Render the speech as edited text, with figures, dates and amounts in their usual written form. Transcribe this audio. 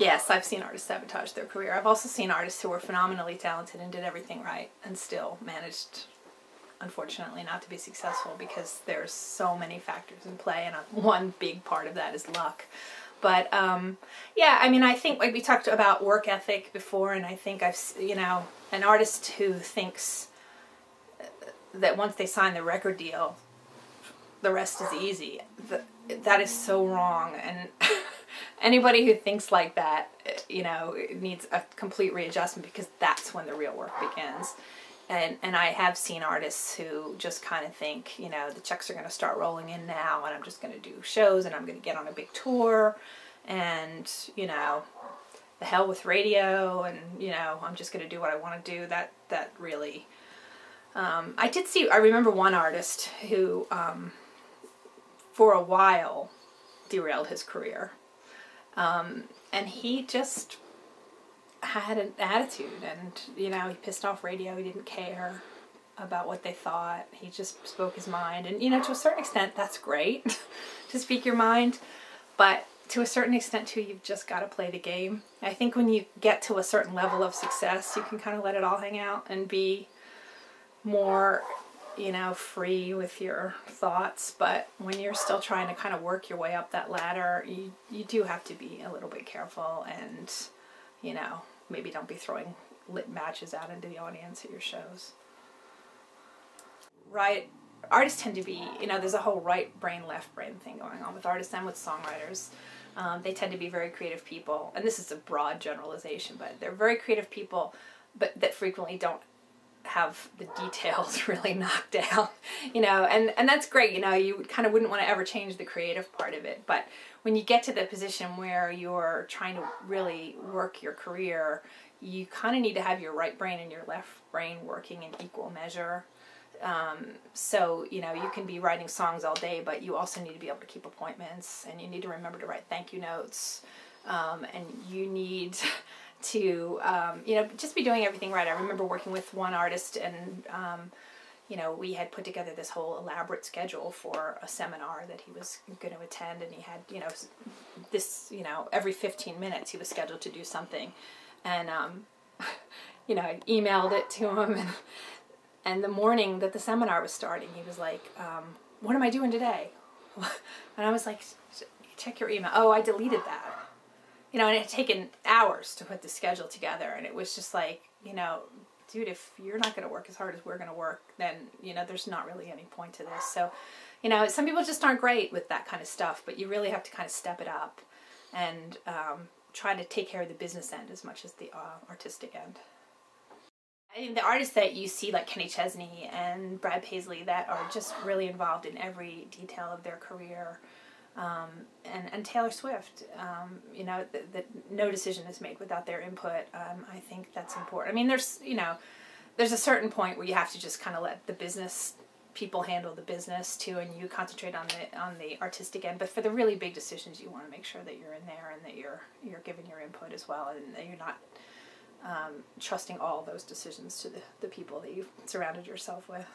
Yes, I've seen artists sabotage their career. I've also seen artists who were phenomenally talented and did everything right and still managed, unfortunately, not to be successful because there's so many factors in play, and one big part of that is luck. But yeah, I mean, I think, like, we talked about work ethic before, and I think an artist who thinks that once they sign the record deal, the rest is easy. That is so wrong, and anybody who thinks like that, needs a complete readjustment, because that's when the real work begins. And I have seen artists who just kind of think, the checks are going to start rolling in now, and I'm just going to do shows, and I'm going to get on a big tour, and, the hell with radio, and, I'm just going to do what I want to do. That really, I remember one artist who, for a while, derailed his career. And he just had an attitude, and, he pissed off radio. He didn't care about what they thought. He just spoke his mind. And, to a certain extent, that's great to speak your mind. But to a certain extent, too, you've just got to play the game. I think when you get to a certain level of success, you can kind of let it all hang out and be more, free with your thoughts. But when you're still trying to kind of work your way up that ladder, you do have to be a little bit careful, and, maybe don't be throwing lit matches out into the audience at your shows. Right. Artists tend to be, there's a whole right brain, left brain thing going on with artists and with songwriters. They tend to be very creative people, and this is a broad generalization, but they're very creative people, but that frequently don't have the details really knocked down, and that's great. You kind of wouldn't want to ever change the creative part of it, but when you get to the position where you're trying to really work your career, you kind of need to have your right brain and your left brain working in equal measure. So, you can be writing songs all day, but you also need to be able to keep appointments, and you need to remember to write thank you notes, and you need to, just be doing everything right. I remember working with one artist, and, we had put together this whole elaborate schedule for a seminar that he was going to attend, and he had, every 15 minutes he was scheduled to do something, and, I emailed it to him, and the morning that the seminar was starting, he was like, what am I doing today? And I was like, check your email. Oh, I deleted that. And it had taken hours to put the schedule together, and it was just like, dude, if you're not going to work as hard as we're going to work, then, there's not really any point to this. So, some people just aren't great with that kind of stuff, but you really have to kind of step it up and try to take care of the business end as much as the artistic end. I think the artists that you see, like Kenny Chesney and Brad Paisley, that are just really involved in every detail of their career, and Taylor Swift, that no decision is made without their input. I think that's important. I mean, there's a certain point where you have to just kind of let the business people handle the business too, and you concentrate on the artistic end. But for the really big decisions, you want to make sure that you're in there and that you're giving your input as well, and that you're not trusting all those decisions to the people that you've surrounded yourself with.